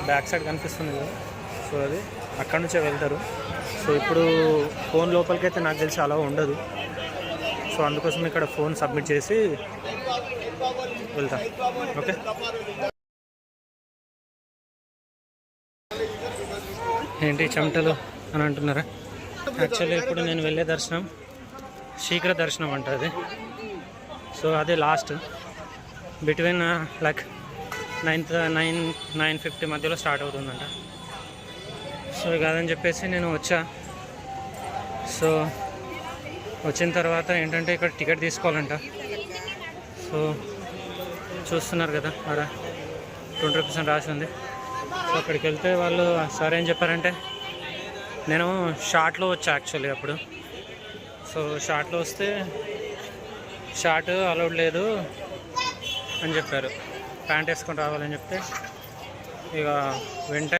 Back side కనిపిస్తుంది కదా, so అది అక్కడ నుంచే వెళ్తారు. సో ఇప్పుడు ఫోన్ లోపలికి అయితే నాకు తెలిసి అలా ఉండదు. సో అందుకోసం ఇక్కడ ఫోన్ సబ్మిట్ చేసి వెళ్తాం. ఓకే, ఏంటి చెమటలు అని అంటున్నారా? యాక్చువల్లీ ఇప్పుడు నేను వెళ్ళే దర్శనం శీఘ్ర దర్శనం అంటుంది. సో అదే లాస్ట్ బిట్వీన్ లైక్ 9:50 మధ్యలో స్టార్ట్ అవుతుందంట. సో కాదని చెప్పేసి నేను వచ్చా. సో వచ్చిన తర్వాత ఏంటంటే ఇక్కడ టికెట్ తీసుకోవాలంట. సో చూస్తున్నారు కదా, అక్కడ 20% రాసి ఉంది. సో అక్కడికి వెళ్తే వాళ్ళు సార్ ఏం చెప్పారంటే, నేను షార్ట్లో వచ్చా యాక్చువల్లీ అప్పుడు. సో షార్ట్లో వస్తే షార్ట్ అలౌడ్ లేదు అని చెప్పారు, ప్యాంట్ వేసుకొని రావాలని చెప్తే ఇక వెంటనే